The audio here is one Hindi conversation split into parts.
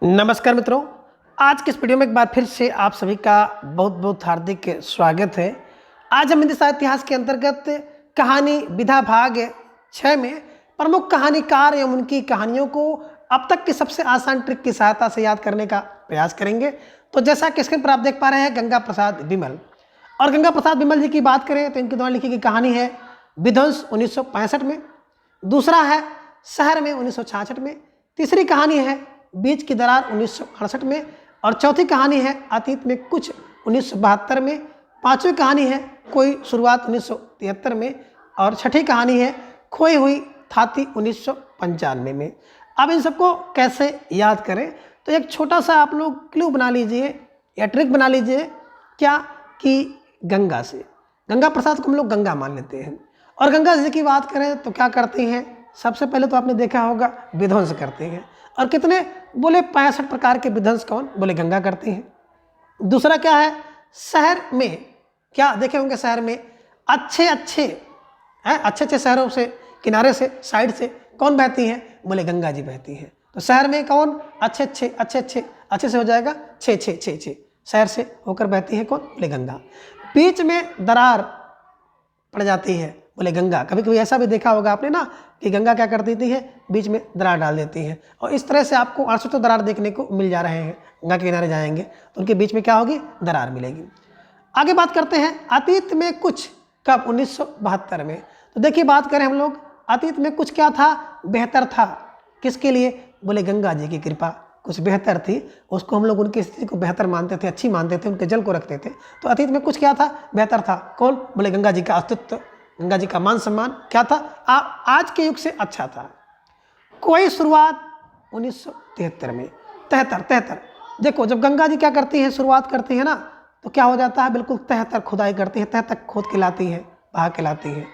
नमस्कार मित्रों, आज के इस वीडियो में एक बार फिर से आप सभी का बहुत बहुत हार्दिक स्वागत है। आज हम हिंदी साहित्य इतिहास के अंतर्गत कहानी विधा भाग 6 में प्रमुख कहानीकार एवं उनकी कहानियों को अब तक की सबसे आसान ट्रिक की सहायता से याद करने का प्रयास करेंगे। तो जैसा कि स्क्रीन पर आप देख पा रहे हैं, गंगा प्रसाद विमल। और गंगा प्रसाद विमल जी की बात करें तो इनके द्वारा लिखी गई कहानी है विध्वंस 1965 में, दूसरा है शहर में 1966 में, तीसरी कहानी है बीच की दरार 1968 में, और चौथी कहानी है अतीत में कुछ 1972 में, पांचवी कहानी है कोई शुरुआत 1973 में, और छठी कहानी है खोई हुई थाती 1995 में। अब इन सबको कैसे याद करें, तो एक छोटा सा आप लोग क्लू बना लीजिए या ट्रिक बना लीजिए, क्या कि गंगा से, गंगा प्रसाद को हम लोग गंगा मान लेते हैं। और गंगा जी की बात करें तो क्या करते हैं, सबसे पहले तो आपने देखा होगा विध्वंस करते हैं। और कितने बोले 65 प्रकार के विध्वंस कौन, बोले गंगा करते हैं। दूसरा क्या है, शहर में क्या देखे होंगे, शहर में अच्छे अच्छे शहरों से किनारे से साइड से कौन बहती हैं, बोले गंगा जी बहती हैं। तो शहर में कौन अच्छे से हो जाएगा, छः शहर से होकर बहती है कौन, बोले गंगा। बीच में दरार पड़ जाती है, बोले गंगा। कभी कभी ऐसा भी देखा होगा आपने ना कि गंगा क्या कर देती है, बीच में दरार डाल देती है। और इस तरह से आपको 800 दरार देखने को मिल जा रहे हैं। गंगा के किनारे जाएंगे तो उनके बीच में क्या होगी, दरार मिलेगी। आगे बात करते हैं अतीत में कुछ, कब, 1972 में। तो देखिए बात करें हम लोग, अतीत में कुछ क्या था, बेहतर था। किसके लिए, बोले गंगा जी की कृपा कुछ बेहतर थी, उसको हम लोग उनकी स्थिति को बेहतर मानते थे, अच्छी मानते थे, उनके जल को रखते थे। तो अतीत में कुछ क्या था, बेहतर था। कौन, बोले गंगा जी का अस्तित्व, गंगा जी का मान सम्मान क्या था, आज के युग से अच्छा था। कोई शुरुआत 1973 में, 73 देखो जब गंगा जी क्या करती हैं, शुरुआत करती है ना, तो क्या हो जाता है, बिल्कुल 73 खुदाई करती है, 73 खोद के लाती है, बहा के लाती है।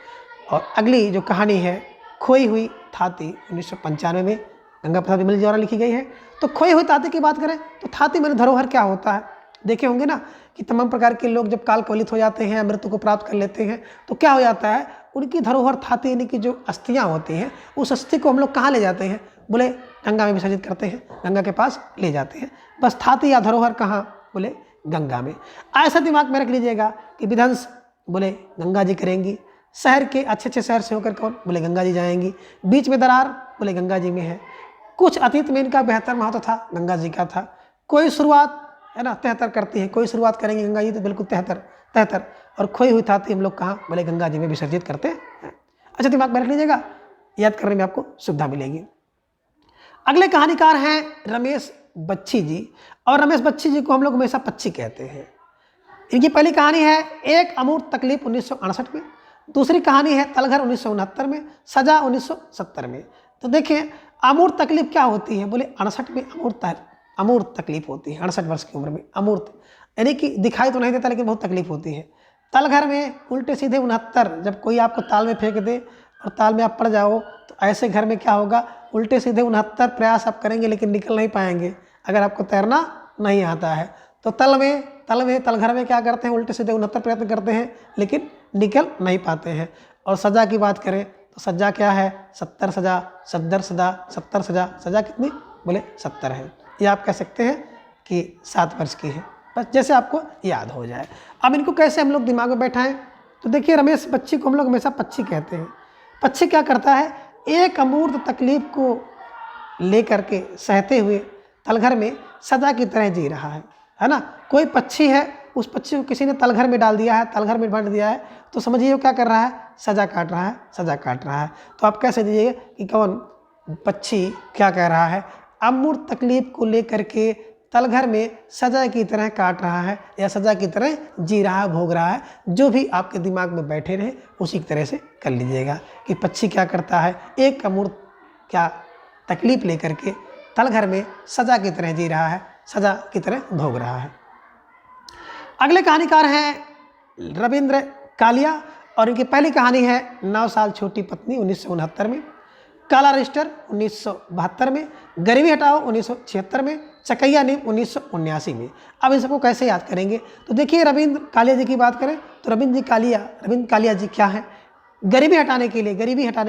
और अगली जो कहानी है खोई हुई थाती 1995 में गंगा प्रसाद विमल जी द्वारा लिखी गई है। तो खोई हुई थाती की बात करें तो थाती में धरोहर क्या होता है, देखे होंगे ना कि तमाम प्रकार के लोग जब काल कवलित हो जाते हैं, मृत्यु को प्राप्त कर लेते हैं, तो क्या हो जाता है, उनकी धरोहर थाती यानी कि जो अस्थियां होती हैं, उस अस्थि को हम लोग कहाँ ले जाते हैं, बोले गंगा में विसर्जित करते हैं, गंगा के पास ले जाते हैं। बस थाती या धरोहर कहाँ, बोले गंगा में। ऐसा दिमाग में रख लीजिएगा कि विध्वंस बोले गंगा जी करेंगी, शहर के अच्छे शहर से होकर कौन, बोले गंगा जी जाएंगी, बीच में दरार बोले गंगा जी में है, कुछ अतीत में इनका बेहतर महत्व था, गंगा जी का था। कोई शुरुआत है ना 73 करती है, कोई शुरुआत करेंगे गंगा जी तो बिल्कुल 73। और खोई हुई थाती हम लोग कहाँ, बोले गंगा जी में विसर्जित करते हैं। अच्छा दिमाग में रख लीजिएगा, याद करने में आपको सुविधा मिलेगी। अगले कहानीकार हैं रमेश बच्ची जी, और रमेश बच्ची जी को हम लोग हमेशा पच्ची कहते हैं। इनकी पहली कहानी है एक अमूर्त तकलीफ 1968 में, दूसरी कहानी है तलघर 1969 में, सजा 1970 में। तो देखिए अमूर्त तकलीफ क्या होती है, बोले 68 में अमूर्त तकलीफ होती है, 68 वर्ष की उम्र में अमूर्त, यानी कि दिखाई तो नहीं देता लेकिन बहुत तकलीफ होती है। तलघर में उल्टे सीधे 69, जब कोई आपको ताल में फेंक दे और ताल में आप पड़ जाओ तो ऐसे घर में क्या होगा, उल्टे सीधे 69 प्रयास आप करेंगे लेकिन निकल नहीं पाएंगे अगर आपको तैरना नहीं आता है। तो तलघर में क्या करते हैं, उल्टे सीधे 69 प्रयत्न करते हैं लेकिन निकल नहीं पाते हैं। और सजा की बात करें तो सजा क्या है, 70 सजा, 70 सजा कितनी, बोले 70 है। ये आप कह सकते हैं कि 7 वर्ष की है, बस जैसे आपको याद हो जाए। अब इनको कैसे हम लोग दिमाग में बैठाएं, तो देखिए रमेश बच्ची को हम लोग हमेशा पच्ची कहते हैं। पच्ची क्या करता है, एक अमूर्त तकलीफ को लेकर के सहते हुए तलघर में सजा की तरह जी रहा है ना। कोई पक्षी है, उस पक्षी को किसी ने तलघर में डाल दिया है, तलघर में बांट दिया है, तो समझिए वो क्या कर रहा है, सजा काट रहा है। तो आप कैसे दीजिए कि कौन पक्षी क्या कह रहा है, अमूर्त तकलीफ को लेकर के तलघर में सजा की तरह काट रहा है या सजा की तरह जी रहा है, भोग रहा है। जो भी आपके दिमाग में बैठे रहे उसी तरह से कर लीजिएगा कि पक्षी क्या करता है, एक अमूर्त क्या तकलीफ लेकर के तलघर में सजा की तरह जी रहा है, सजा की तरह भोग रहा है। अगले कहानीकार हैं रविंद्र कालिया, और इनकी पहली कहानी है 9 साल छोटी पत्नी 1969 में, काला रजिस्टर 1972 में, गरीबी हटाओ 1976 में, चकैया नीम 1979 में। अब इन सबको कैसे याद करेंगे, तो देखिए रविंद्र कालिया जी की बात करें तो रविंद्र कालिया जी क्या है, गरीबी हटाने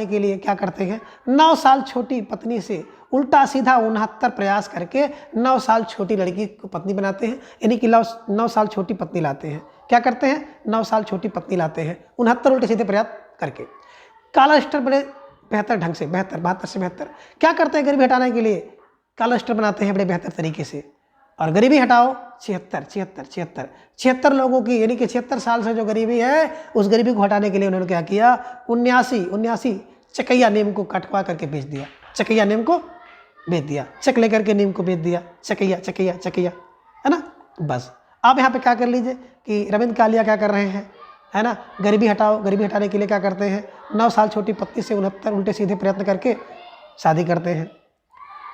के लिए क्या करते हैं, 9 साल छोटी पत्नी से उल्टा सीधा 69 प्रयास करके 9 साल छोटी लड़की को पत्नी बनाते हैं, यानी कि 9 साल छोटी पत्नी लाते हैं। क्या करते हैं, 9 साल छोटी पत्नी लाते हैं 69 उल्टे सीधे प्रयास करके। काला रजिस्टर बड़े बेहतर ढंग से, 72 से 72 क्या करते हैं गरीबी हटाने के लिए, काला रजिस्टर बनाते हैं बड़े बेहतर तरीके से। और गरीबी हटाओ 76 लोगों की, यानी कि 76 साल से जो गरीबी है उस गरीबी को हटाने के लिए उन्होंने क्या किया, 79 चकैया नीम को कटवा करके बेच दिया, चकैया नीम को बेच दिया, चक लेकर के नीम को बेच दिया, चकैया, है ना। बस आप यहाँ पे क्या कर लीजिए कि रविंद्र कालिया क्या कर रहे हैं, है ना, गरीबी हटाओ, गरीबी हटाने के लिए क्या करते हैं, 9 साल छोटी पत्नी से 69 उल्टे सीधे प्रयत्न करके शादी करते हैं।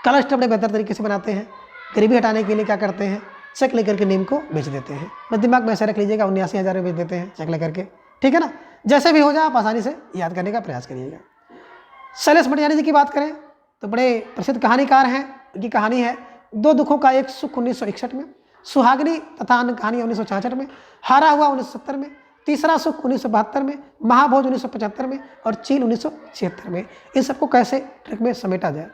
काला रजिस्टर बड़े बेहतर तरीके से बनाते हैं। गरीबी हटाने के लिए क्या करते हैं, चेक लेकर के नीम को बेच देते हैं। बस दिमाग में ऐसे रख लीजिएगा, 79,000 में बेच देते हैं चेक लेकर के, ठीक है ना। जैसे भी हो जाए आप आसानी से याद करने का प्रयास करिएगा। शैलेश मटियानी जी की बात करें तो बड़े प्रसिद्ध कहानीकार हैं। उनकी कहानी है 2 दुखों का एक सुख 1961 में, सुहागिनी तथा अन्य कहानी 1966 में, हारा हुआ 1970 में, तीसरा सुख 1972 में, महाभोज 1975 में और चील 1976 में। इन सबको कैसे ट्रिक में समेटा जाए,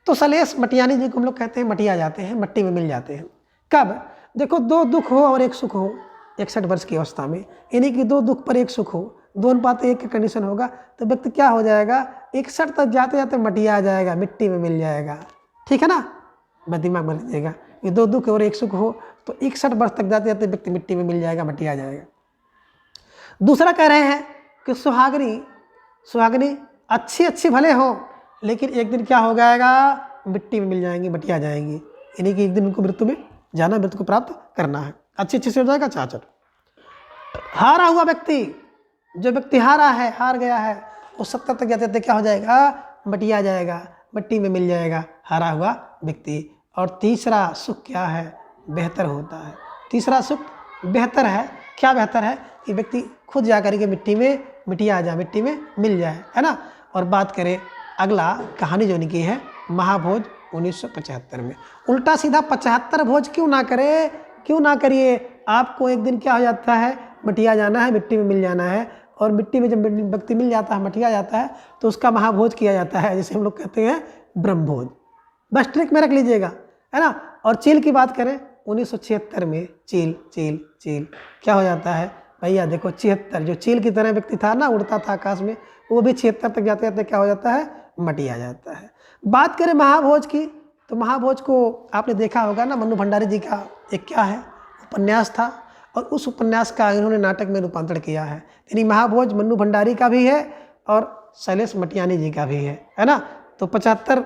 तो शैलेश मटियानी जी को हम लोग कहते हैं मटिया जाते हैं, मट्टी में मिल जाते हैं। कब, देखो 2 दुख हो और 1 सुख हो 61 वर्ष की अवस्था में, यानी कि 2 दुख पर 1 सुख हो, 2:1 की कंडीशन होगा तो व्यक्ति क्या हो जाएगा, 61 तक जाते जाते मटिया आ जाएगा, मिट्टी में मिल जाएगा, ठीक है ना। बस दिमाग में लीजिएगा, ये 2 दुख और 1 सुख हो तो 61 वर्ष तक जाते जाते व्यक्ति मिट्टी में मिल जाएगा, मटिया आ जाएगा। दूसरा कह रहे हैं कि सुहागिनी अच्छी भले हो लेकिन एक दिन क्या हो जाएगा, मिट्टी में मिल जाएंगी, मटिया जाएंगी, यानी कि एक दिन उनको मृत्यु में जाना, मृत्यु को प्राप्त करना है। अच्छे से हो जाएगा चाचर। हारा हुआ व्यक्ति, जो व्यक्ति हार गया है वो 70 तक जाते क्या हो जाएगा, मटिया जाएगा, मिट्टी में मिल जाएगा, हारा हुआ व्यक्ति। और तीसरा सुख क्या है, बेहतर होता है। तीसरा सुख बेहतर है, क्या बेहतर है कि व्यक्ति खुद जा करके मिट्टी में मिटिया जाए, मिट्टी में मिल जाए, है ना। और बात करें अगला कहानी जो इनकी है महाभोज 1975 में। उल्टा सीधा 75 भोज क्यों ना करिए, आपको एक दिन क्या हो जाता है, मटिया जाना है, मिट्टी में मिल जाना है। और मिट्टी में जब व्यक्ति मिल जाता है, मटिया जाता है तो उसका महाभोज किया जाता है, जिसे हम लोग कहते हैं ब्रह्मभोज। बस ट्रिक में रख लीजिएगा, है ना। और चील की बात करें 1976 में चील क्या हो जाता है भैया, देखो 76 जो चील की तरह व्यक्ति था ना, उड़ता था आकाश में, वो भी 76 तक जाते जाते क्या हो जाता है, मटिया जाता है। बात करें महाभोज की तो महाभोज को आपने देखा होगा ना, मन्नू भंडारी जी का एक क्या है उपन्यास था और उस उपन्यास का इन्होंने नाटक में रूपांतरण किया है। यानी महाभोज मन्नू भंडारी का भी है और शैलेश मटियानी जी का भी है ना। तो 75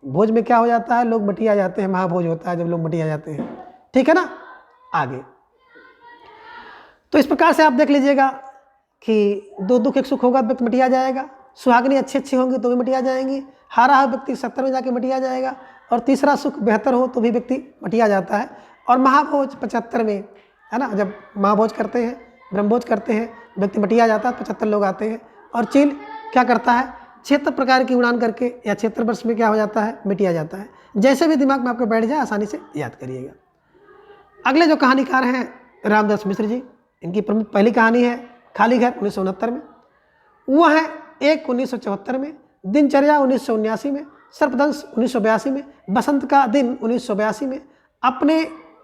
भोज में क्या हो जाता है, लोग मटिया जाते हैं, महाभोज होता है जब लोग मटिया जाते हैं, ठीक है ना। आगे तो इस प्रकार से आप देख लीजिएगा कि 2 दुख 1 सुख होगा तो व्यक्ति मटिया जाएगा, सुहागिनी अच्छी होंगी तो भी मटिया जाएंगी, हारा हुआ व्यक्ति 70 में जाके मटिया जाएगा, और तीसरा सुख बेहतर हो तो भी व्यक्ति मटिया जाता है। और महाभोज 75 में, है ना, जब महाभोज करते हैं, ब्रह्मभोज करते हैं, व्यक्ति मटिया जाता है, 75 लोग आते हैं। और चील क्या करता है, 76 प्रकार की उड़ान करके या 76 वर्ष में क्या हो जाता है, मिटिया जाता है। जैसे भी दिमाग में आपको बैठ जाए आसानी से याद करिएगा। अगले जो कहानीकार हैं रामदास मिश्र जी, इनकी प्रमुख पहली कहानी है खाली घर 1969 में, वो है 1974 में, दिनचर्या 1979 में, सर्पदंश 1982 में, बसंत का दिन 1982 में, अपने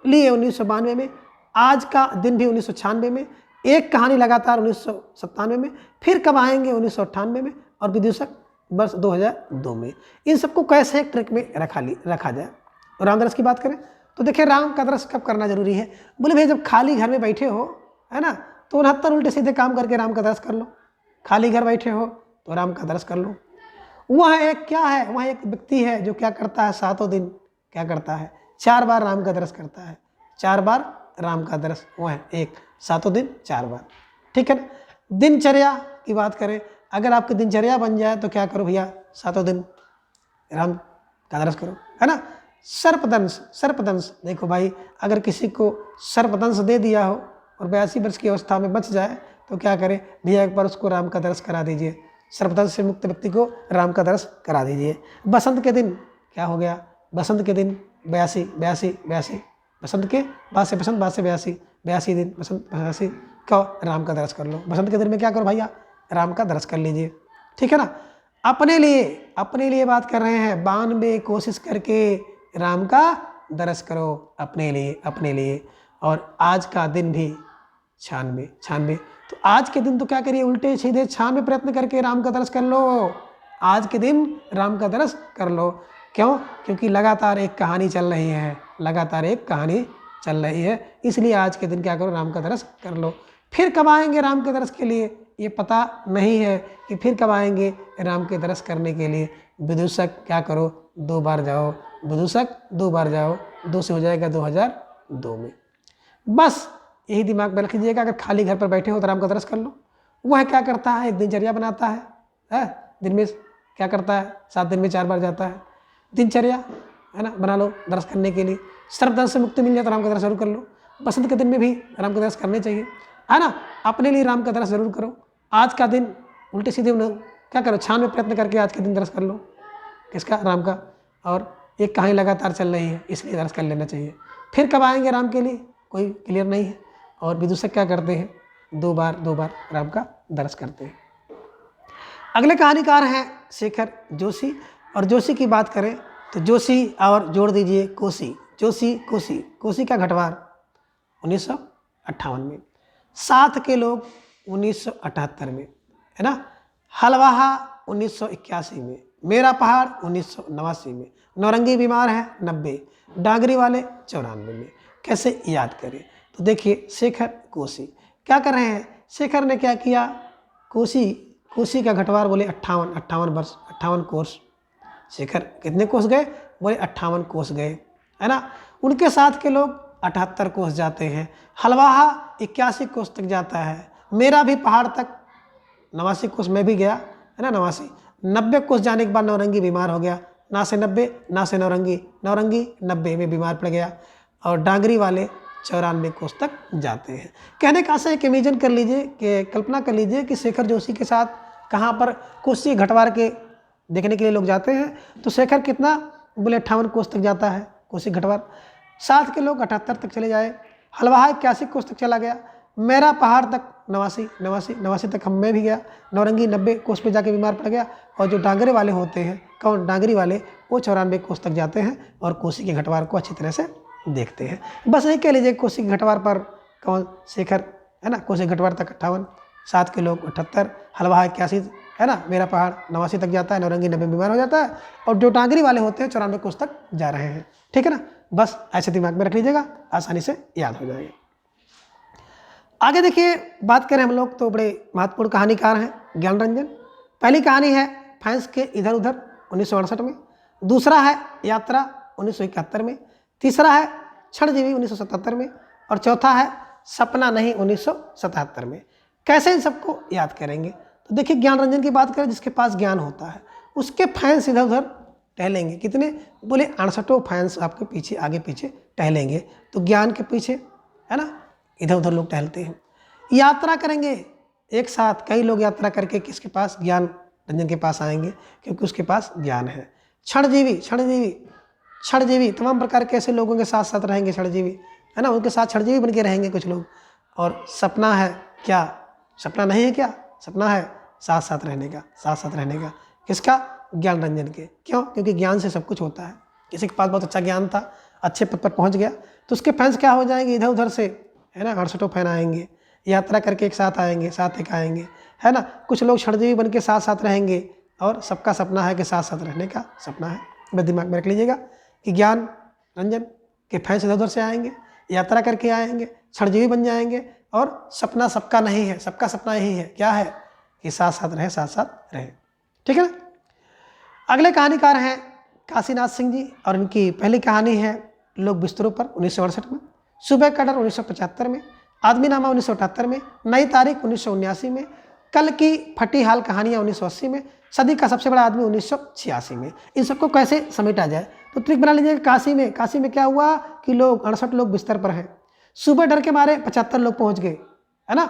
लिए 1992 में, आज का दिन भी 1996 में, एक कहानी लगातार 1997 में, फिर कब आएंगे 1998 में, और विदूषक वर्ष 2002 में। इन सबको कैसे एक ट्रिक में रखा जाए। रामदास की बात करें तो देखिए राम का दर्श कब करना जरूरी है, बोले भाई जब खाली घर में बैठे हो, है ना, तो 69 उल्टे सीधे काम करके राम का दर्श कर लो। खाली घर बैठे हो तो राम का दर्श कर लो। वह एक क्या है, वह एक व्यक्ति है जो क्या करता है, 7 दिन क्या करता है, 4 बार राम का दर्श करता है, 4 बार राम का दर्श, वह है एक 7 दिन 4 बार, ठीक है ना। दिनचर्या की बात करें, अगर आपकी दिनचर्या बन जाए तो क्या करो भैया, 7 दिन राम का दर्श करो, है ना। सर्पदंश देखो भाई, अगर किसी को सर्पदंश दे दिया हो और 82 वर्ष की अवस्था में बच जाए तो क्या करें भैया, एक बार उसको राम का दर्श करा दीजिए, सर्पदंश से मुक्त व्यक्ति को राम का दर्श करा दीजिए। बसंत के दिन क्या हो गया, बसंत के दिन 82 बसंत के बाद से 82 दिन बसंत 82 का राम का दर्श कर लो। बसंत के दिन में क्या करो भैया, राम का दर्शन कर लीजिए। ठीक है ना। अपने लिए बात कर रहे हैं, 92 कोशिश करके राम का दर्शन करो अपने लिए। और आज का दिन भी 96। तो आज के दिन तो क्या करिए, उल्टे सीधे 96 प्रयत्न करके राम का दर्शन कर लो। आज के दिन राम का दर्शन कर लो। क्यों? क्योंकि लगातार एक कहानी चल रही है, इसलिए आज के दिन क्या करो, राम का दर्शन कर लो। फिर कब आएंगे राम के दर्शन के लिए ये पता नहीं है कि फिर कब आएंगे राम के दर्शन करने के लिए। विदूषक क्या करो, 2 बार जाओ, विदूषक 2 बार जाओ, 2 से हो जाएगा 2002 में। बस यही दिमाग में रख लीजिएगा। अगर खाली घर पर बैठे हो तो राम का दर्शन कर लो। वह क्या करता है, एक दिनचर्या बनाता है, दिन में क्या करता है, 7 दिन में 4 बार जाता है, दिनचर्या है ना, बना लो दर्शन करने के लिए। सर्वदर्शन से मुक्ति मिल जाए तो राम का दर्शन जरूर कर लो। बसंत के दिन में भी राम का दर्शन करने चाहिए, है ना। अपने लिए राम का दर्शन जरूर करो। आज का दिन उल्टे सीधे क्या करो, 96 प्रयत्न करके आज के दिन दर्शन कर लो। किसका? राम का। और एक कहानी लगातार चल रही है, इसलिए दर्शन कर लेना चाहिए। फिर कब आएंगे राम के लिए कोई क्लियर नहीं है। और विदूषक क्या करते हैं, 2 बार राम का दर्शन करते हैं। अगले कहानीकार हैं शेखर जोशी। और जोशी की बात करें तो जोशी और जोड़ दीजिए कोसी। कोसी का घटवार 1958 में, साथ के लोग 1978 में, है ना। हलवाहा 1981 में, मेरा पहाड़ 1989 में, नौरंगी बीमार है 90, डांगरी वाले 94 में। कैसे याद करें? तो देखिए शेखर कोसी क्या कर रहे हैं। शेखर ने क्या किया, कोसी का घटवार बोले 58 वर्ष, 58 कोस। शेखर कितने कोस गए? बोले 58 कोस गए, है ना। उनके साथ के लोग 78 कोस जाते हैं। हलवाहा 81 कोस तक जाता है। मेरा भी पहाड़ तक 89 कोस में भी गया, है ना, 89। 90 कोस जाने के बाद नौरंगी बीमार हो गया, ना से 90 ना से नौरंगी 90 में बीमार पड़ गया। और डांगरी वाले 94 कोस तक जाते हैं। कहने का आशय एक इमेजिन कर लीजिए, कि कल्पना कर लीजिए कि शेखर जोशी के साथ कहाँ पर कोसी घटवार के देखने के लिए लोग जाते हैं। तो शेखर कितना बोले 58 कोस तक जाता है कोसी घटवार। साथ के लोग 78 तक चले जाए। हलवाहा 81 कोस तक चला गया। मेरा पहाड़ तक 89 तक हम में भी गया। नौरंगी 90 कोस पे जाके बीमार पड़ गया। और जो डांगरे वाले होते हैं, कौन? डांगरी वाले, वो 94 कोस तक जाते हैं और कोसी के घटवार को अच्छी तरह से देखते हैं। बस यही कह लीजिए, कोसी के घटवार पर कौन? शेखर, है ना। कोसी घटवार तक 58, साथ के लोग 78, हलवाहा 81, है ना। मेरा पहाड़ 89 तक जाता है, नौरंगी 90 बीमार हो जाता है। और जो डांगरी वाले होते हैं 94 कोस तक जा रहे हैं। ठीक है ना। बस ऐसे दिमाग में रख लीजिएगा, आसानी से याद हो जाएगा। आगे देखिए, बात करें हम लोग तो बड़े महत्वपूर्ण कहानीकार हैं ज्ञानरंजन। पहली कहानी है फैंस के इधर उधर 1968 में, दूसरा है यात्रा 1971 में, तीसरा है क्षणजीवी 1977 में, और चौथा है सपना नहीं 1977 में। कैसे इन सबको याद करेंगे? तो देखिए, ज्ञानरंजन की बात करें, जिसके पास ज्ञान होता है उसके फैंस इधर उधर टहलेंगे। कितने? बोले 68 फैंस आपके पीछे आगे पीछे टहलेंगे। तो ज्ञान के पीछे, है ना, इधर उधर लोग टहलते हैं। यात्रा करेंगे एक साथ, कई लोग यात्रा करके किसके पास? ज्ञान रंजन के पास आएंगे, क्योंकि उसके पास ज्ञान है। क्षणजीवी तमाम प्रकार के ऐसे लोगों के साथ साथ रहेंगे क्षणजीवी, है ना, उनके साथ क्षणजीवी बन के रहेंगे कुछ लोग। और सपना है क्या? सपना नहीं है क्या? सपना है साथ साथ रहने का। किसका? ज्ञान रंजन के। क्यों? क्योंकि ज्ञान से सब कुछ होता है। किसी के पास बहुत अच्छा ज्ञान था, अच्छे पद पर पहुंच गया, तो उसके फैंस क्या हो जाएंगे? इधर उधर से, है ना, 68 फैन आएंगे, यात्रा करके एक साथ आएंगे, साथ एक आएंगे, है ना। कुछ लोग क्षणजीवी बन के साथ साथ रहेंगे। और सबका सपना है कि साथ साथ रहने का सपना है। बस दिमाग में रख लीजिएगा कि ज्ञान रंजन के फैंस इधर उधर से आएंगे, यात्रा करके आएंगे, क्षणजीवी बन जाएंगे। और सपना सबका नहीं है, सबका सपना यही है, क्या है? कि साथ साथ रहे। ठीक है ना। अगले कहानीकार हैं काशीनाथ सिंह जी, और इनकी पहली कहानी है लोग बिस्तरों पर 1968 में, सुबह का डर 1975 में, आदमीनामा 1978 में, नई तारीख 1979 में, कल की फटी हाल कहानियाँ 1980 में, सदी का सबसे बड़ा आदमी 1986 में। इन सबको कैसे समेटा जाए? तो ट्रिक बना लीजिएगा। काशी में क्या हुआ कि लोग 68 लोग बिस्तर पर हैं। सुबह डर के मारे 75 लोग पहुँच गए, है ना।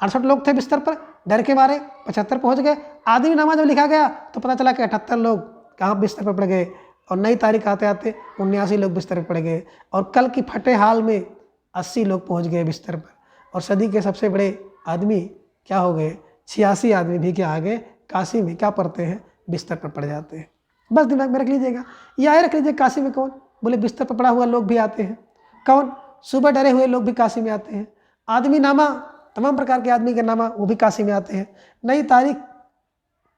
68 लोग थे बिस्तर पर, डर के मारे 75 पहुँच गए। आदमीनामा जब लिखा गया तो पता चला कि 78 लोग कहाँ बिस्तर पर पड़ गए। और नई तारीख आते आते 79 लोग बिस्तर पर पड़ गए। और कल की फटे हाल में 80 लोग पहुँच गए बिस्तर पर। और सदी के सबसे बड़े आदमी क्या हो गए 86 आदमी भी क्या आ गए, काशी में क्या पड़ते हैं, बिस्तर पर पड़ जाते हैं। बस दिमाग में रख लीजिएगा। या रख लीजिए काशी में कौन, बोले बिस्तर पर पड़ा हुआ लोग भी आते हैं। कौन, सुबह डरे हुए लोग भी काशी में आते हैं। आदमी नामा, तमाम प्रकार के आदमी के नामा वो भी काशी में आते हैं। नई तारीख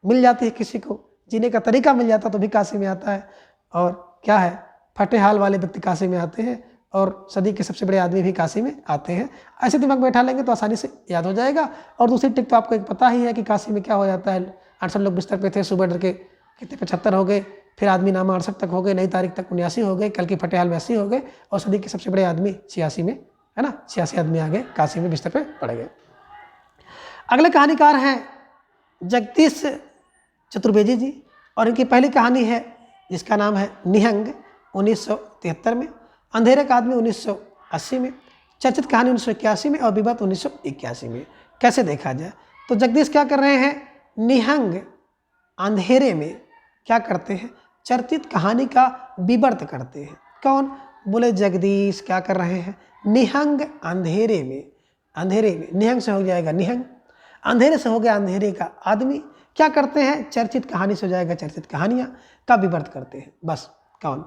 मिल जाती है, किसी को जीने का तरीका मिल जाता तो भी काशी में आता है। और क्या है, फटे हाल वाले व्यक्ति काशी में आते हैं और सदी के सबसे बड़े आदमी भी काशी में आते हैं। ऐसे दिमाग में बैठा लेंगे तो आसानी से याद हो जाएगा। और दूसरी टिक तो आपको एक पता ही है कि काशी में क्या हो जाता है। 68 लोग बिस्तर पे थे, सुबह डर के कितने 75 हो गए, फिर आदमी नामा 68 तक हो गए, नई तारीख तक 79 हो गए, कल की फटे हाल में 80 हो गए और सदी के सबसे बड़े आदमी 86 में, है ना, 86 आदमी आ गए काशी में बिस्तर पे पड़ गए। अगले कहानीकार हैं जगदीश चतुर्वेदी जी और इनकी पहली कहानी है जिसका नाम है निहंग 1973 में, अंधेरे का आदमी 1980 में, चर्चित कहानी 1981 में और विवाद 1981 में। कैसे देखा जाए तो जगदीश क्या कर रहे हैं, निहंग अंधेरे में क्या करते हैं, चर्चित कहानी का विवर्त करते हैं। कौन, बोले जगदीश क्या कर रहे हैं, निहंग अंधेरे में, अंधेरे में निहंग से हो जाएगा निहंग, अंधेरे से हो गया अंधेरे का आदमी, क्या करते हैं, चर्चित कहानी से हो जाएगा चर्चित कहानियाँ का विवर्त करते हैं। बस कौन,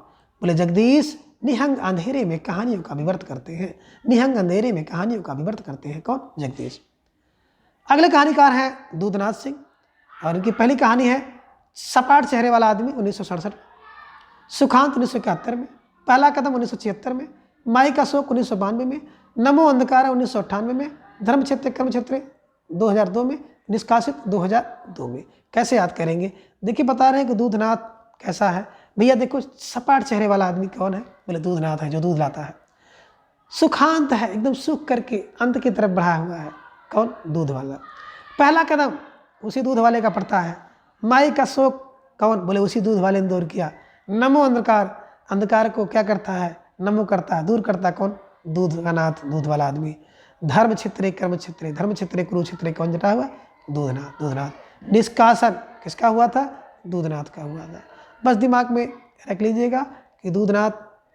बोले जगदीश निहंग अंधेरे में कहानियों का विवर्त करते हैं, निहंग अंधेरे में कहानियों का विवर्त करते हैं। कौन, जगदीश। अगले कहानीकार हैं दूधनाथ सिंह और इनकी पहली कहानी है सपाट चेहरे वाला आदमी 1967, सुखांत 1971 में, पहला कदम 1976 में, माई का शोक 1992 में, नमो अंधकार 1998 में, धर्म क्षेत्र कर्म क्षेत्र 2002 में, निष्कासित 2002 में। कैसे याद करेंगे, देखिए बता रहे हैं कि दूधनाथ कैसा है भैया। देखो सपाट चेहरे वाला आदमी कौन है, बोले दूधनाथ है जो दूध लाता है। सुखांत है, एकदम सुख करके अंत की तरफ बढ़ा हुआ है। कौन, दूध वाला। पहला कदम उसी दूध वाले का पड़ता है। माई का शोक कौन, बोले उसी दूध वाले ने दूर किया। नमो अंधकार, अंधकार को क्या करता है, नमो करता है, दूर करता है। कौन, दूध का नाथ, दूध वाला आदमी। धर्म क्षेत्र कर्म क्षेत्र, धर्म क्षेत्र कुरुक्षेत्र कौन जटा हुआ, दूधनाथ, दूधनाथ। निष्कासन किसका हुआ था, दूधनाथ का हुआ था। बस दिमाग में रख लीजिएगा कि दूधनाथ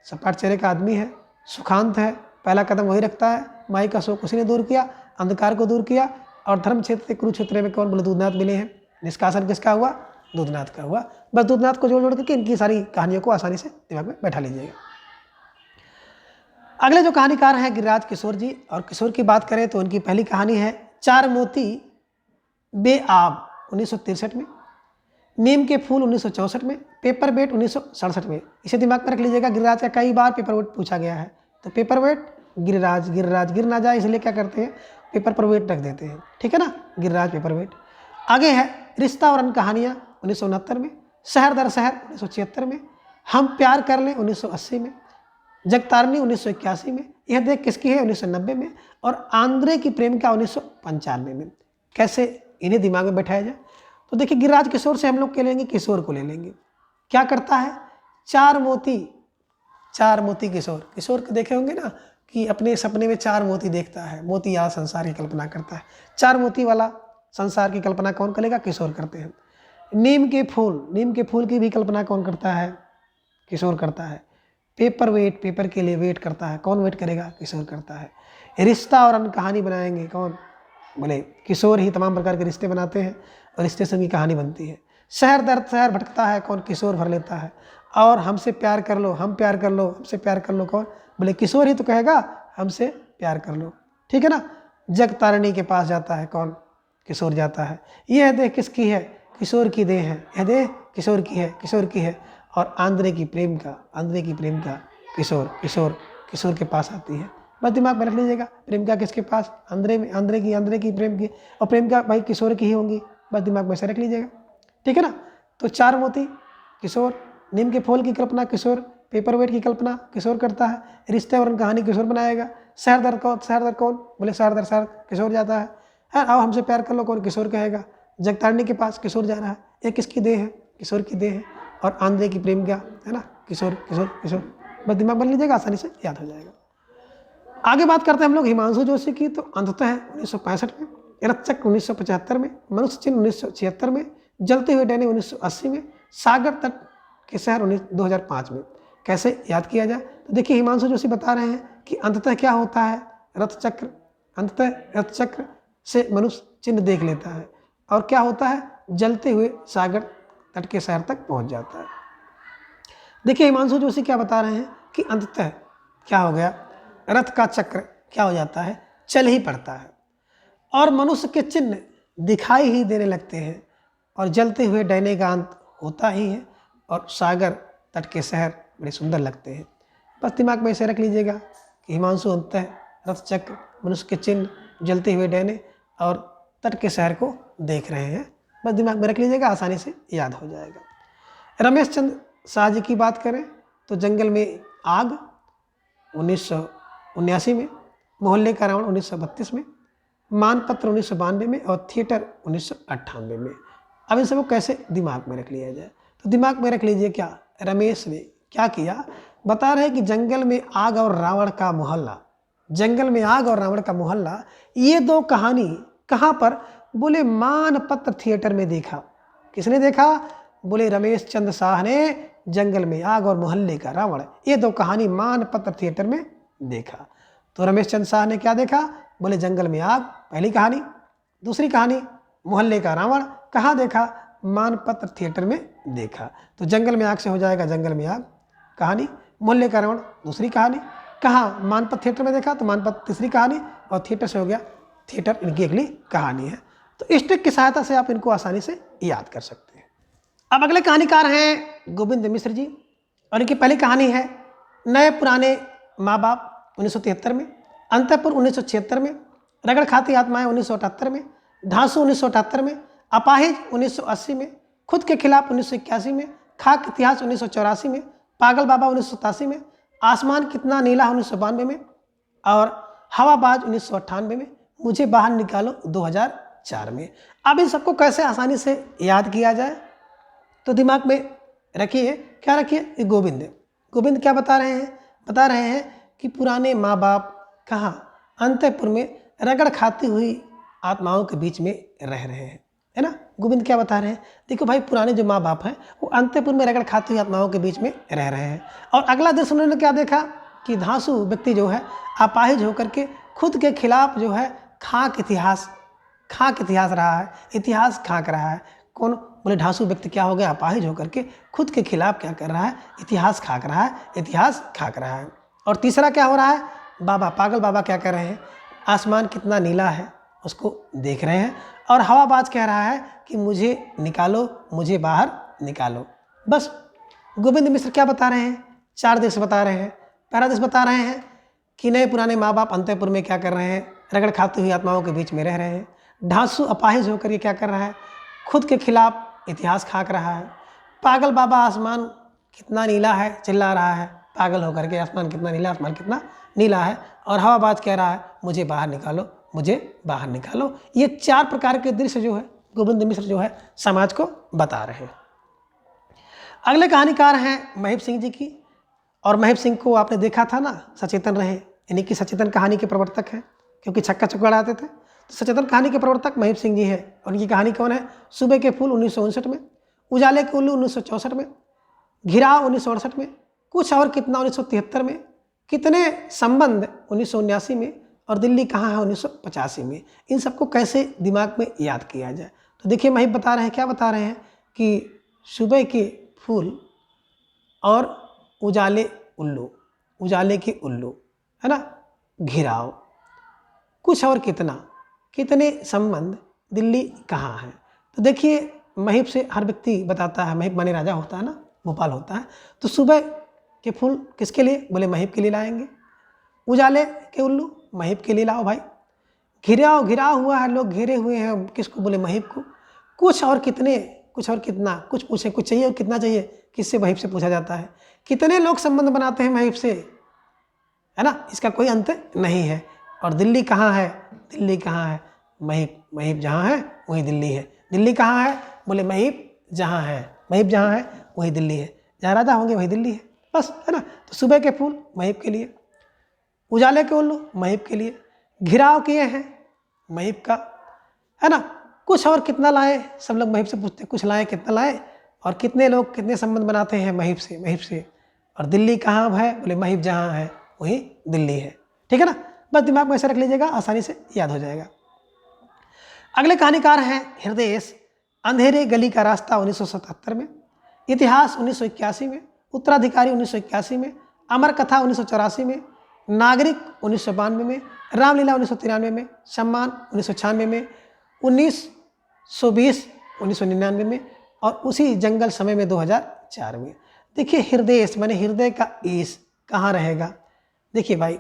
सपाट चेहरे का आदमी है, सुखांत है, पहला कदम वही रखता है, माई का शोक उसी ने दूर किया, अंधकार को दूर किया। और धर्म क्षेत्र कुरुक्षेत्र में कौन, बोले दूधनाथ मिले हैं। निष्कासन किसका हुआ, दूधनाथ का हुआ। बस दूधनाथ को जोड़ जोड़ करके इनकी सारी कहानियों को आसानी से दिमाग में बैठा लीजिएगा। अगले जो कहानीकार हैं गिरिराज किशोर जी और किशोर की बात करें तो उनकी पहली कहानी है चार मोती बे आब 1963 में, नीम के फूल 1964 में, पेपर वेट 1967 में। इसे दिमाग में रख लीजिएगा। गिरिराज का कई बार पेपर वेट पूछा गया है तो पेपर वेट गिरिराज, गिरिराज गिर ना जाए इसलिए क्या करते हैं, पेपर पर वेट रख देते हैं, ठीक है ना, गिरिराज पेपर वेट। आगे है रिश्ता और अन्य कहानियाँ 1969 में, शहर दर शहर 1976 में, हम प्यार कर लें 1980 में, जगतारनी 1981 में, यह देख किसकी है 1990 में और आंद्रे की प्रेम का 1995 में। कैसे इन्हें दिमाग में बैठाया जाए तो देखिए गिरिराज किशोर से हम लोग क्या लेंगे, किशोर को ले लेंगे। क्या करता है, चार मोती किशोर। किशोर को देखे होंगे ना कि अपने सपने में चार मोती देखता है, मोती या संसार की कल्पना करता है। चार मोती वाला संसार की कल्पना कौन करेगा, किशोर करते हैं। नीम के फूल की भी कल्पना कौन करता है, किशोर करता है। पेपर वेट, पेपर के लिए वेट करता है, कौन वेट करेगा, किशोर करता है। रिश्ता और अन्य कहानी बनाएंगे कौन, बोले किशोर ही तमाम प्रकार के रिश्ते बनाते हैं और स्टेशन की कहानी बनती है। शहर दर शहर भटकता है, कौन, किशोर भर लेता है। और हमसे प्यार कर लो, हम प्यार कर लो, हमसे प्यार कर लो, कौन, बोले किशोर ही तो कहेगा हमसे प्यार कर लो, ठीक है ना। जगतारणी के पास जाता है, कौन, किशोर जाता है। यह देह किसकी है, किशोर की देह है, यह देह किशोर की है। और आंद्रे की प्रेम का किशोर के पास आती है। बस दिमाग में रख लीजिएगा, प्रेमिका किसके पास, आंद्रे की प्रेम की, और प्रेमिका भाई किशोर की ही होंगी। बस दिमाग में से रख लीजिएगा, ठीक है ना। तो चार मोती किशोर, नीम के फूल की कल्पना किशोर, पेपर वेट की कल्पना किशोर करता है, रिश्ते और कहानी किशोर बनाएगा। शहर दर कौन, बोले शहर दर शहर किशोर जाता है। आओ हमसे प्यार कर लो, कौन, किशोर कहेगा। जगतारणी के पास किशोर जा रहा है, ये किसकी देह है, किशोर की देह है। और आंद्रे की प्रेमिका है ना, किशोर। बस दिमाग बन लीजिएगा, आसानी से याद हो जाएगा। आगे बात करते हैं हम लोग हिमांशु जोशी की। तो अंततः 1965 में, रथचक्र 1975 में, मनुष्य चिन्ह 1976 में, जलते हुए डैनी 1980 में, सागर तट के शहर 2005 में। कैसे याद किया जाए तो देखिए हिमांशु जोशी बता रहे हैं कि अंततः क्या होता है, रथचक्र से मनुष्य चिन्ह देख लेता है। और क्या होता है, जलते हुए सागर तट के शहर तक पहुंच जाता है। देखिए हिमांशु जोशी क्या बता रहे हैं कि अंततः क्या हो गया, रथ का चक्र क्या हो जाता है, चल ही पड़ता है और मनुष्य के चिन्ह दिखाई ही देने लगते हैं और जलते हुए डैने का अंत होता ही है और सागर तट के शहर बड़े सुंदर लगते हैं। बस दिमाग में ऐसे रख लीजिएगा कि हिमांशु अंततः रथ चक्र, मनुष्य के चिन्ह, जलते हुए डैने और तट के शहर को देख रहे हैं। बस दिमाग में रख लीजिएगा, आसानी से याद हो जाएगा। रमेश चंद शाह जी की बात करें तो जंगल में आग 1979 में, मोहल्ले का रावण 1932 में, मानपत्र 1992 में और थिएटर 1998 में। अब इन सबको कैसे दिमाग में रख लिया जाए, तो दिमाग में रख लीजिए क्या रमेश ने क्या किया, बता रहे कि जंगल में आग और रावण का मोहल्ला, जंगल में आग और रावण का मोहल्ला, ये दो कहानी कहाँ पर, बोले मानपत्र थिएटर में देखा। किसने देखा, बोले रमेश चंद शाह ने जंगल में आग और मोहल्ले का रावण, ये दो कहानी मानपत्र थिएटर में देखा। तो रमेश चंद शाह ने क्या देखा, बोले जंगल में आग पहली कहानी, दूसरी कहानी मोहल्ले का रावण कहाँ देखा, मानपत्र थिएटर में देखा। तो जंगल में आग से हो जाएगा जंगल में आग कहानी, मोहल्ले का रावण दूसरी कहानी, कहाँ मानपत्र थिएटर में देखा तो मानपत्र तीसरी कहानी और थिएटर से हो गया थिएटर, इनकी अगली कहानी है। तो इस ट्रिक की सहायता से आप इनको आसानी से याद कर सकते हैं। अब अगले कहानीकार हैं गोविंद मिश्र जी और इनकी पहली कहानी है नए पुराने माँ बाप 1973 में, अंतपुर 1976 में, रगड़ खाती आत्माएं 1978 में, ढांसू 1978 में, अपाहिज 1980 में, खुद के खिलाफ 1981 में, खाक इतिहास 1984 में, पागल बाबा 1987 में, आसमान कितना नीला 1992 में और हवाबाज 1998 में, मुझे बाहर निकालो 2004 में। अब इन सबको कैसे आसानी से याद किया जाए, तो दिमाग में रखिए, क्या रखिए, गोविंद क्या बता रहे हैं, बता रहे हैं कि पुराने माँ बाप कहाँ, अंतपुर में रगड़ खाती हुई आत्माओं के बीच में रह रहे हैं, है ना। गोविंद क्या बता रहे हैं, देखो भाई पुराने जो माँ बाप हैं वो अंतपुर में रगड़ खाती हुई आत्माओं के बीच में रह रहे हैं। और अगला दृश्य उन्होंने क्या देखा कि धांसू व्यक्ति जो है अपाहिज होकर के खुद के खिलाफ जो है खाक इतिहास रहा है, इतिहास खाक रहा है। कौन, बोले ढांसू व्यक्ति क्या हो गया, अपाहिज होकर के खुद के खिलाफ क्या कर रहा है, इतिहास खाक रहा है, इतिहास खाक रहा है। और तीसरा क्या हो रहा है, बाबा पागल बाबा क्या कर रहे हैं, आसमान कितना नीला है उसको देख रहे हैं और हवाबाज कह रहा है कि मुझे निकालो, मुझे बाहर निकालो। बस गोविंद मिश्र क्या बता रहे हैं, 4 दृश्य बता रहे हैं। पहला दृश्य बता रहे हैं कि नए पुराने माँ बाप अंतपुर में क्या कर रहे हैं, रगड़ खाती हुई आत्माओं के बीच में रह रहे हैं। ढांसू अपाहिज होकर ये क्या कर रहा है, खुद के खिलाफ इतिहास खाक रहा है। पागल बाबा आसमान कितना नीला है चिल्ला रहा है, पागल होकर के आसमान कितना नीला, आसमान कितना नीला है। और हवाबाज कह रहा है मुझे बाहर निकालो, मुझे बाहर निकालो। ये 4 प्रकार के दृश्य जो है गोविंद मिश्र जो है समाज को बता रहे हैं। अगले कहानीकार हैं महिप सिंह जी की, और महिप सिंह को आपने देखा था ना, सचेतन रहे, यानी कि सचेतन कहानी के प्रवर्तक हैं, क्योंकि छक्का चौका आते थे। तो सचेतन कहानी के प्रवर्तक महिप सिंह जी हैं और उनकी कहानी कौन है, सुबह के फूल 1959 में, उजाले के उल्लू 1964 में, घिराव 1968 में, कुछ और कितना 1973 में, कितने संबंध 1979 में और दिल्ली कहाँ है 1985 में। इन सबको कैसे दिमाग में याद किया जाए, तो देखिए महिप बता रहे हैं, क्या बता रहे हैं कि सुबह के फूल और उजाले के उल्लू, है ना, घिराव, कुछ और कितने संबंध, दिल्ली कहाँ है। तो देखिए महिप से हर व्यक्ति बताता है, महिप माने राजा होता है ना, भोपाल होता है। तो सुबह के फूल किसके लिए, बोले महिप के लिए लाएंगे। उजाले के उल्लू महिप के लिए लाओ भाई। घिरा हुआ है, लोग घेरे हुए हैं, किसको, बोले महिप को। कुछ और कितना, कुछ पूछे कुछ चाहिए और कितना चाहिए, किससे, महिप से पूछा जाता है। कितने लोग संबंध बनाते हैं महिप से, है ना, इसका कोई अंत नहीं है। और दिल्ली कहाँ है, दिल्ली कहाँ है, महिप जहाँ है वही दिल्ली है। दिल्ली कहाँ है, बोले महिप जहाँ है वही दिल्ली है, जहाँ राजा होंगे वही दिल्ली है, बस, है ना। तो सुबह के फूल महिप के लिए, उजाले के उल्लू महिप के लिए, घिराव किए हैं महिप का, है ना। कुछ और कितना लाए, सब लोग महिप से पूछते हैं, कुछ लाए कितना लाए, और कितने लोग कितने संबंध बनाते हैं महिप से। और दिल्ली कहाँ है, बोले महिप जहाँ है वही दिल्ली है, ठीक है ना। बस दिमाग में ऐसे रख लीजिएगा, आसानी से याद हो जाएगा। अगले कहानीकार हैं हृदय, अंधेरे गली का रास्ता 1977 में, इतिहास 1981 में, उत्तराधिकारी 1981 में, अमर कथा 1984 में, नागरिक 1992 में, रामलीला 1993 में, सम्मान 1996 में, 1920 1999 में और उसी जंगल समय में 2004 में। देखिए हृदय माने हृदय का ईश कहाँ रहेगा। देखिए भाई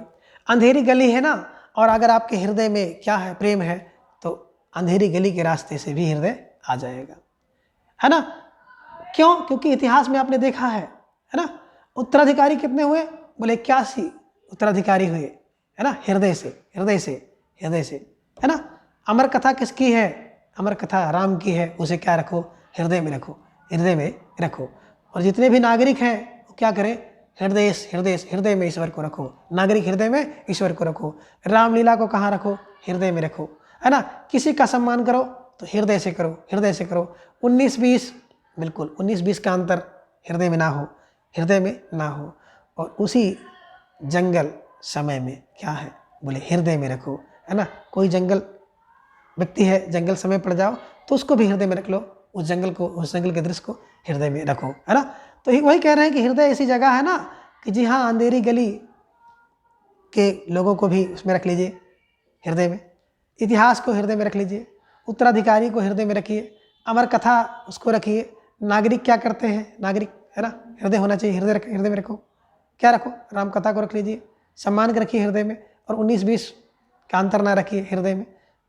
अंधेरी गली है ना, और अगर आपके हृदय में क्या है, प्रेम है, तो अंधेरी गली के रास्ते से भी हृदय आ जाएगा, है ना। क्यों? क्योंकि इतिहास में आपने देखा है ना। उत्तराधिकारी कितने हुए? बोले 81 उत्तराधिकारी हुए, है ना। हृदय से हृदय से हृदय से, है ना। अमर कथा किसकी है? अमर कथा राम की है। उसे क्या रखो? हृदय में रखो, हृदय में रखो। और जितने भी नागरिक हैं वो क्या करें? हृदय हृदय हृदय में ईश्वर को रखो। नागरिक हृदय में ईश्वर को रखो। रामलीला को कहाँ रखो? हृदय में रखो, है ना। किसी का सम्मान करो तो हृदय से करो, हृदय से करो। 19-20 बिल्कुल 19-20 का अंतर हृदय में ना हो, हृदय में ना हो। और उसी जंगल समय में क्या है? बोले हृदय में रखो, है ना। कोई जंगल व्यक्ति है, जंगल समय पड़ जाओ तो उसको भी हृदय में रख लो, उस जंगल को, उस जंगल के दृश्य को हृदय में रखो, है ना। तो वही कह रहे हैं कि हृदय ऐसी जगह है ना कि जी हाँ, अंधेरी गली के लोगों को भी उसमें रख लीजिए, हृदय में। इतिहास को हृदय में रख लीजिए, उत्तराधिकारी को हृदय में रखिए, अमर कथा उसको रखिए। नागरिक क्या करते हैं? नागरिक, है ना, हृदय होना चाहिए, हृदय में रखो। क्या रखो? राम कथा को रख लीजिए, सम्मान को रखिए हृदय में, और 19-20 का अंतर ना रखिए हृदय में,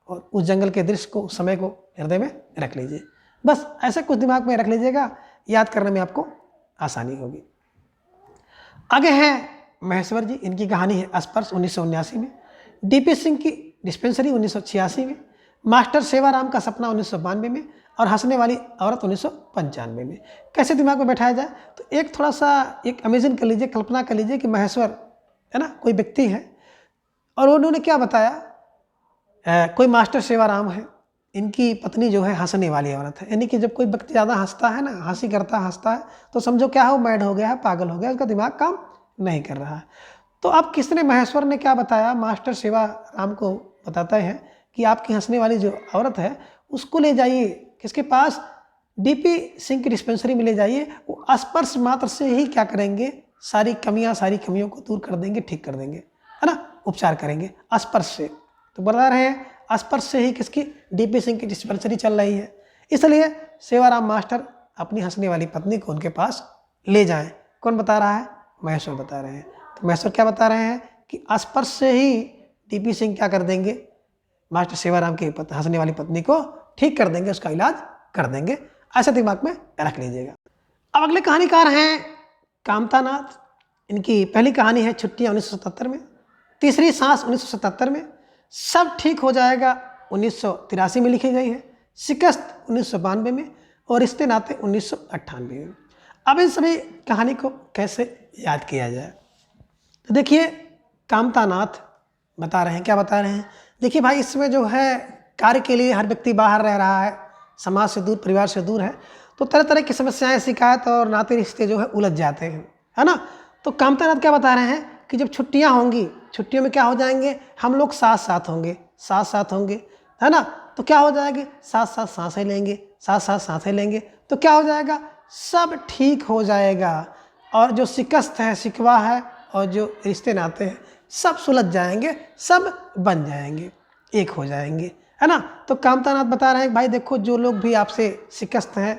और उस जंगल के दृश्य को, उस समय को हृदय में रख लीजिए। बस ऐसे कुछ दिमाग में रख लीजिएगा, याद करने में आपको आसानी होगी। आगे हैं महेश्वर जी, इनकी कहानी है स्पर्श 1979 में, डीपी सिंह की डिस्पेंसरी 1986 में, मास्टर सेवाराम का सपना 1992 में, और हंसने वाली औरत 1995 में। कैसे दिमाग में बैठाया जाए? तो एक थोड़ा सा एक इमेजिन कर लीजिए, कल्पना कर लीजिए कि महेश्वर, है ना, कोई व्यक्ति है और उन्होंने क्या बताया, कोई मास्टर सेवाराम है, इनकी पत्नी जो है हंसने वाली औरत है। यानी कि जब कोई व्यक्ति ज़्यादा हंसता है ना, हंसी करता हंसता है, तो समझो क्या हो, मैड हो गया है, पागल हो गया, उसका दिमाग काम नहीं कर रहा है। तो अब किसने, महेश्वर ने क्या बताया? मास्टर सेवाराम को बताता है कि आपकी हंसने वाली जो औरत है उसको ले जाइए, किसके पास? डीपी सिंह की डिस्पेंसरी में ले जाइए। वो स्पर्श मात्र से ही क्या करेंगे? सारी कमियों को दूर कर देंगे, ठीक कर देंगे, है ना, उपचार करेंगे स्पर्श से। तो बता रहे हैं स्पर्श से ही किसकी? डीपी सिंह की डिस्पेंसरी चल रही है। इसलिए सेवाराम मास्टर अपनी हंसने वाली पत्नी को उनके पास ले जाएं। कौन बता रहा है? महेश्वर बता रहे हैं। तो महेश्वर क्या बता रहे हैं कि स्पर्श से ही डीपी सिंह क्या कर देंगे? मास्टर सेवाराम की हंसने वाली पत्नी को ठीक कर देंगे, उसका इलाज कर देंगे। ऐसा दिमाग में रख लीजिएगा। अब अगले कहानीकार हैं कामतानाथ। इनकी पहली कहानी है छुट्टियां 1977 में, तीसरी सांस 1977 में, सब ठीक हो जाएगा 1983 में लिखी गई है, शिकस्त 1992 में, और रिश्ते नाते 1998 में। अब इन सभी कहानी को कैसे याद किया जाए? तो देखिए कामतानाथ बता रहे हैं, क्या बता रहे हैं? देखिए भाई, इसमें जो है कार्य के लिए हर व्यक्ति बाहर रह रहा है, समाज से दूर, परिवार से दूर है, तो तरह तरह की समस्याएं, शिकायत और नाते रिश्ते जो है उलझ जाते हैं, है ना। तो कामतानाथ क्या बता रहे हैं कि जब छुट्टियां होंगी, छुट्टियों में क्या हो जाएंगे? हम लोग साथ साथ होंगे, है ना। तो क्या हो जाएगी? साथ साथ सांसें लेंगे, तो क्या हो जाएगा? सब ठीक हो जाएगा, और जो शिकस्त है, शिकवा है, और जो रिश्ते नाते हैं सब सुलझ जाएंगे, सब बन जाएंगे, एक हो जाएंगे, है ना। तो कामतानाथ बता रहे हैं भाई देखो, जो लोग भी आपसे शिकस्त हैं,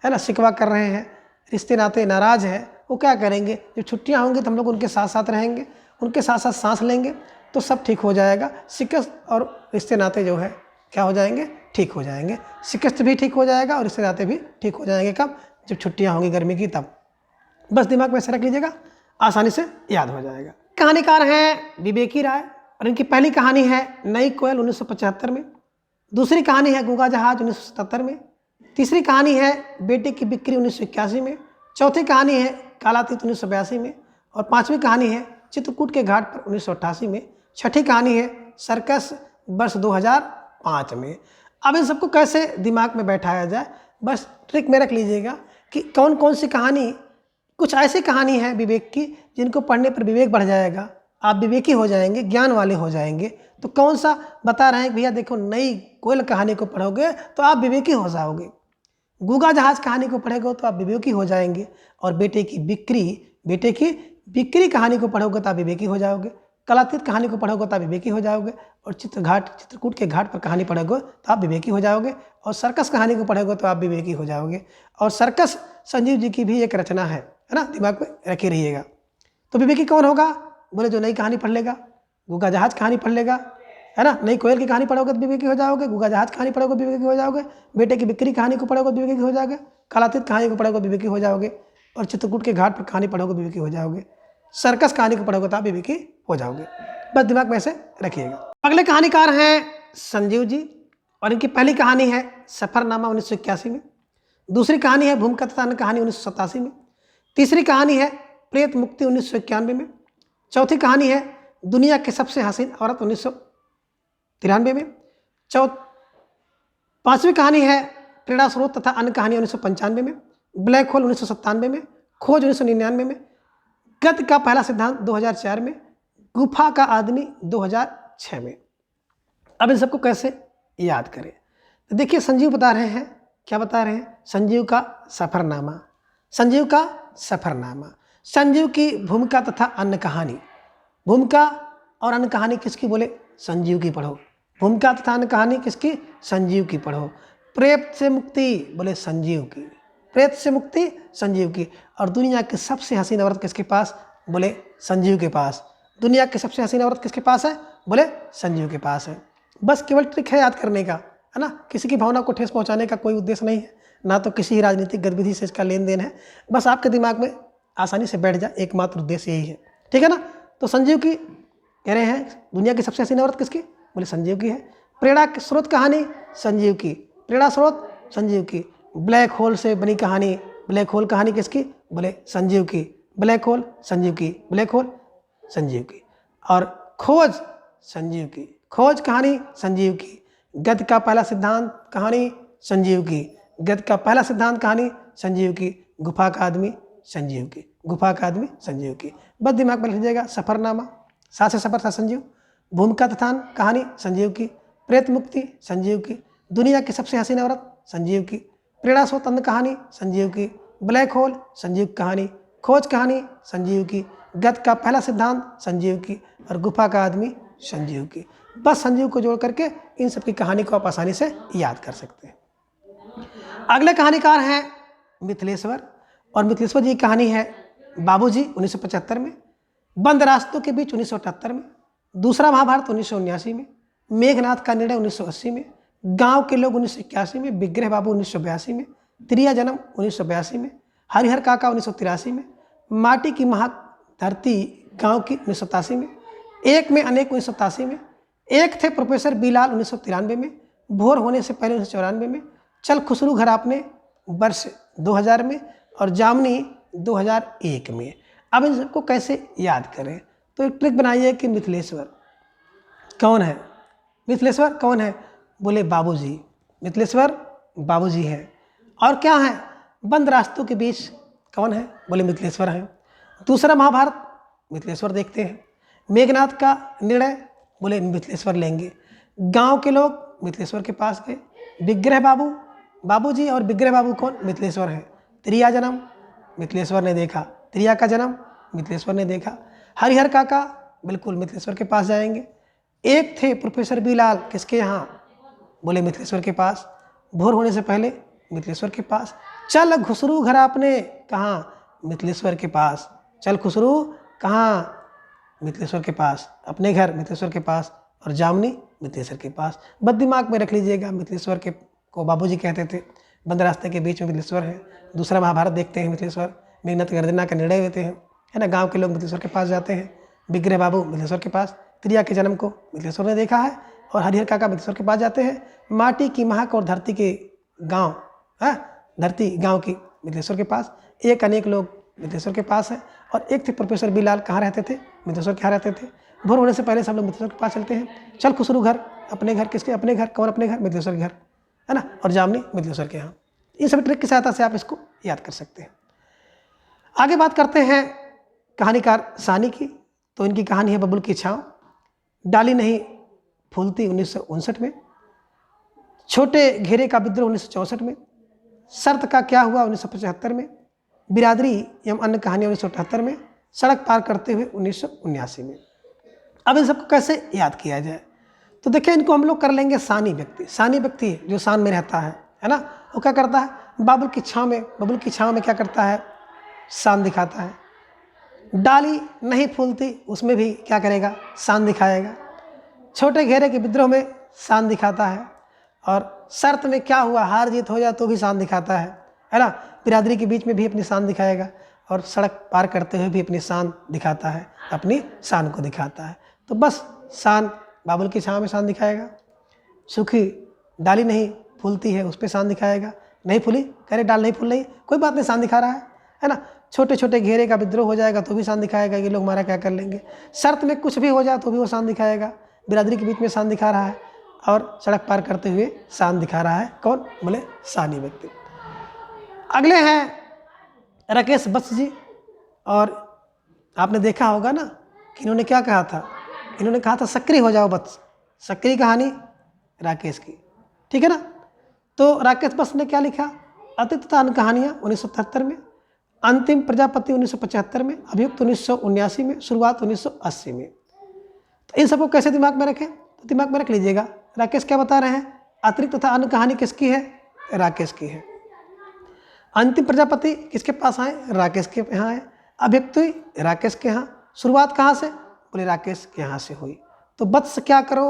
है ना, शिकवा कर रहे हैं, रिश्ते नाते नाराज हैं, वो क्या करेंगे? जब छुट्टियां होंगी तो हम लोग उनके साथ साथ रहेंगे, उनके साथ साथ सांस लेंगे, तो सब ठीक हो जाएगा। शिकस्त और रिश्ते नाते जो है क्या हो जाएंगे? ठीक हो जाएंगे। शिकस्त भी ठीक हो जाएगा और रिश्ते नाते भी ठीक हो जाएंगे। कब? जब छुट्टियां होंगी गर्मी की, तब। बस दिमाग में ऐसे रख लीजिएगा, आसानी से याद हो जाएगा। कहानीकार हैं विवेकी राय, और इनकी पहली कहानी है नई कोयल 1975 में, दूसरी कहानी है गूंगा जहाज 1977 में, तीसरी कहानी है बेटे की बिक्री 1981 में, चौथी कहानी है कालातीत 1982 में, और पांचवी कहानी है चित्रकूट के घाट पर 1988 में, छठी कहानी है सर्कस वर्ष 2005 में। अब इन सबको कैसे दिमाग में बैठाया जाए? बस ट्रिक में रख लीजिएगा कि कौन कौन सी कहानी, कुछ ऐसी कहानी है विवेक की जिनको पढ़ने पर विवेक बढ़ जाएगा, आप विवेकी हो जाएंगे, ज्ञान वाले हो जाएंगे। तो कौन सा बता रहे हैं भैया, देखो नई कोयल कहानी को पढ़ोगे तो आप विवेकी हो जाओगे, गूगा जहाज कहानी को पढ़ोगे तो आप विवेकी हो जाएंगे, और बेटे की बिक्री कहानी को पढ़ोगे तो आप विवेकी हो जाओगे, कलातीत कहानी को पढ़ोगे तो आप विवेकी हो जाओगे, और चित्रकूट के घाट पर कहानी पढ़ोगे तो आप विवेकी हो जाओगे, और सर्कस कहानी को पढ़ोगे तो आप विवेकी हो जाओगे। और सर्कस संजीव जी की भी एक रचना है ना, दिमाग में रखे रहिएगा। तो विवेकी कौन होगा, बोले जो नई कहानी पढ़ लेगा, गूगा जहाज कहानी पढ़ लेगा, है ना, नई कोयल की कहानी पढ़ोगे तो विवेकी हो जाओगे, गूगा जहाज कहानी पढ़ोगे विवेकी हो जाओगे, बेटे की बिक्री कहानी को पढ़ोगे विवेकी हो जाओगे, कलातीत कहानी को पढ़ोगे विवेकी हो जाओगे, और चित्रकूट के घाट पर कहानी पढ़ोगे विवेकी हो जाओगे, सर्कस कहानी को पढ़ोगे तो आप विवेकी हो जाओगे। बस दिमाग में ऐसे रखिएगा। अगले कहानीकार हैं संजीव जी, और इनकी पहली कहानी है सफरनामा 1981 में, दूसरी कहानी है भूमिका तथा अन्य कहानी 1987 में, तीसरी कहानी है प्रेत मुक्ति 1991 में, चौथी कहानी है दुनिया की सबसे हसीन औरत 1993 में, पांचवी कहानी है प्रेरणा स्रोत तथा अन्य कहानी 1995 में, ब्लैक होल 1997 में, खोज 1999 में, गति का पहला सिद्धांत 2004 में, गुफा का आदमी 2006 में। अब इन सबको कैसे याद करें, तो देखिए संजीव बता रहे हैं, क्या बता रहे हैं, संजीव का सफरनामा, संजीव का सफरनामा, संजीव की भूमिका तथा अन्य कहानी, भूमिका और अन्य कहानी किसकी, बोले संजीव की पढ़ो, भूमिका तथा अन्य कहानी किसकी, संजीव की पढ़ो, प्रेत से मुक्ति, बोले संजीव की, प्रेत से मुक्ति संजीव की, और दुनिया की सबसे हसीन औरत किसके पास, बोले संजीव के पास, दुनिया की सबसे हसीन औरत किसके पास है, बोले संजीव के पास है। बस केवल ट्रिक है याद करने का, है ना, किसी की भावना को ठेस पहुंचाने का कोई उद्देश्य नहीं है, ना तो किसी राजनीतिक गतिविधि से इसका लेन देन है, बस आपके दिमाग में आसानी से बैठ जाए, एकमात्र उद्देश्य यही है, ठीक है ना। तो संजीव की कह रहे हैं, दुनिया की सबसे हसीन औरत किसकी, बोले संजीव की है, प्रेरणा स्रोत कहानी संजीव की, प्रेरणा स्रोत संजीव की, ब्लैक होल से बनी कहानी, ब्लैक होल कहानी किसकी, बोले संजीव की, ब्लैक होल संजीव की, ब्लैक होल संजीव की, और खोज संजीव की, खोज कहानी संजीव की, गति का पहला सिद्धांत कहानी संजीव की, गति का पहला सिद्धांत कहानी संजीव की, गुफा का आदमी संजीव की, गुफा का आदमी संजीव की। बस दिमाग में लिख लीजिएगा, सफरनामा, सात से सफर था संजीव, भूमिका तथा कहानी संजीव की, प्रेत मुक्ति संजीव की, दुनिया की सबसे हसीन औरत संजीव की, प्रेरणा स्वतंत्र कहानी संजीव की, ब्लैक होल संजीव की कहानी, खोज कहानी संजीव की, गत का पहला सिद्धांत संजीव की, और गुफा का आदमी संजीव की। बस संजीव को जोड़ करके इन सब की कहानी को आप आसानी से याद कर सकते हैं। अगले कहानीकार हैं मिथिलेश्वर, और मिथिलेश्वर जी की कहानी है बाबूजी 1975 में, बंद रास्तों के बीच 1978 में, दूसरा महाभारत 1979 में, मेघनाथ का निर्णय 1980 में, गांव के लोग 1981 में, विग्रह बाबू 1982 में, त्रिया जन्म 1982 में, हरिहर काका 1983 में, माटी की महक धरती गांव की 1987 में, एक में अनेक 1987 में, एक थे प्रोफेसर बिलाल 1993 में, भोर होने से पहले 1994 में, चल खुसरू घर आपने वर्ष 2000 में, और जामनी 2001 में। अब इन सबको कैसे याद करें, तो एक ट्रिक बनाइए कि मिथिलेश्वर कौन है, मिथिलेश्वर कौन है, बोले बाबूजी, मिथिलेश्वर बाबूजी है, और क्या है, बंद रास्तों के बीच कौन है, बोले मिथिलेश्वर है, दूसरा महाभारत मिथिलेश्वर देखते हैं, मेघनाथ का निर्णय बोले मिथिलेश्वर लेंगे, गांव के लोग मिथिलेश्वर के पास गए, विग्रह बाबू बाबूजी और विग्रह बाबू कौन, मिथिलेश्वर है, त्रिया जन्म मिथिलेश्वर ने देखा, त्रिया का जन्म मिथिलेश्वर ने देखा, हरिहर काका बिल्कुल मिथिलेश्वर के पास जाएंगे, एक थे प्रोफेसर बिलाल किसके यहाँ, बोले मिथिलेश्वर के पास, भोर होने से पहले मिथिलेश्वर के पास, चल खुसरू घर आपने कहाँ, मिथिलेश्वर के पास, चल खुसरू कहाँ, मिथिलेश्वर के पास, अपने घर मिथिलेश्वर के पास, और जामनी मिथिलेश्वर के पास। बस दिमाग में रख लीजिएगा, मिथिलेश्वर के को बाबूजी कहते थे, बंद रास्ते के बीच में मिथिलेश्वर है, दूसरा महाभारत देखते हैं मिथिलेश्वर, मेघनाथ गर्जना का निर्णय लेते हैं, है ना, गांव के लोग मिथिलेश्वर के पास जाते हैं, विग्रह बाबू मिथिलेश्वर के पास, त्रिया के जन्म को मिथिलेश्वर ने देखा है, और हरिहर काका मिथिलेश्वर के पास जाते हैं, माटी की महक और धरती के गाँव, है धरती गाँव की मिथिलेश्वर के पास, एक अनेक लोग मिथिलेश्वर के पास है, और एक थे प्रोफेसर बिलाल कहाँ रहते थे, मिथिलेश्वर के यहाँ रहते थे, भोर होने से पहले सब लोग मिथिलेश्वर के पास चलते हैं, चल खुसरू घर अपने घर, किसके अपने घर, कौन अपने घर, मिथिलेश्वर के घर, है ना, और जामनी मिथिलेश्वर के यहाँ। इन सभी ट्रिक की सहायता से आप इसको याद कर सकते हैं। आगे बात करते हैं कहानीकार सानी की। तो इनकी कहानी है बबुल की छाँव। डाली नहीं फूलती 1959 में। छोटे घेरे का विद्रोह 1964 में। शर्त का क्या हुआ 1975 में। बिरादरी एवं अन्य कहानियाँ 1978 में। सड़क पार करते हुए 1979 में। अब इन सबको कैसे याद किया जाए, तो देखिए इनको हम लोग कर लेंगे सानी व्यक्ति। सानी व्यक्ति जो शान में रहता है ना, वो क्या करता है, बबुल की छाँव में क्या करता है, शान दिखाता है। डाली नहीं फूलती उसमें भी क्या करेगा, शान दिखाएगा। छोटे घेरे के विद्रोह में शान दिखाता है। और शर्त में क्या हुआ, हार जीत हो जाए तो भी शान दिखाता है ना। बिरादरी के बीच में भी अपनी शान दिखाएगा और सड़क पार करते हुए भी अपनी शान दिखाता है, अपनी शान को दिखाता है। तो बस शान बाबुल की छाँव में शान दिखाएगा। सूखी डाली नहीं फूलती है उस पर शान दिखाएगा। नहीं फूली, कह रहे डाल नहीं फूल रही, कोई बात नहीं, शान दिखा रहा है ना। छोटे छोटे घेरे का विद्रोह हो जाएगा तो भी शान दिखाएगा, ये लोग हमारा क्या कर लेंगे। शर्त में कुछ भी हो जाए तो भी वो शान दिखाएगा। बिरादरी के बीच में शान दिखा रहा है और सड़क पार करते हुए शान दिखा रहा है। कौन, बोले सानी व्यक्ति। अगले हैं राकेश वत्स जी। और आपने देखा होगा ना कि इन्होंने क्या कहा था, इन्होंने कहा था सक्रिय हो जाओ वत्स। सक्रिय कहानी राकेश की, ठीक है ना। तो राकेश वत्स ने क्या लिखा, अतीत तथा अन्य कहानियाँ 1977 में। अंतिम प्रजापति 1975 में। अभियुक्त 1979 में। शुरुआत 1980 में। तो इन सबको कैसे दिमाग में रखें, तो दिमाग में रख लीजिएगा। राकेश क्या बता रहे हैं, अतिरिक्त तथा अन्य कहानी किसकी है, राकेश की है। अंतिम प्रजापति किसके पास आए, राकेश के यहाँ आए। अभियुक्त राकेश के यहाँ। शुरुआत कहाँ से, बोले राकेश के यहाँ से हुई। तो वत्स क्या करो,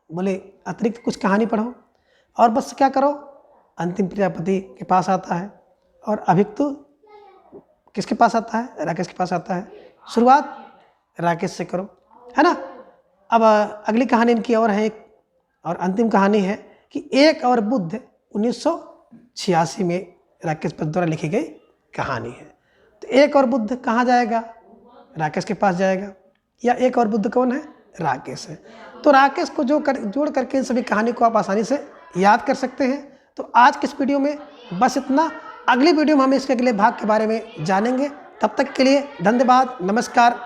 बोले अतिरिक्त कुछ कहानी पढ़ो। और वत्स क्या करो, अंतिम प्रजापति के पास आता है। और अभियुक्त किसके पास आता है, राकेश के पास आता है। शुरुआत राकेश से करो, है ना। अब अगली कहानी इनकी और है एक, और अंतिम कहानी है कि एक और बुद्ध 1986 में राकेश वत्स द्वारा लिखी गई कहानी है। तो एक और बुद्ध कहाँ जाएगा, राकेश के पास जाएगा। या एक और बुद्ध कौन है, राकेश है। तो राकेश को जोड़ करके इन सभी कहानी को आप आसानी से याद कर सकते हैं। तो आज के इस वीडियो में बस इतना। अगली वीडियो में हम इसके अगले भाग के बारे में जानेंगे। तब तक के लिए धन्यवाद, नमस्कार।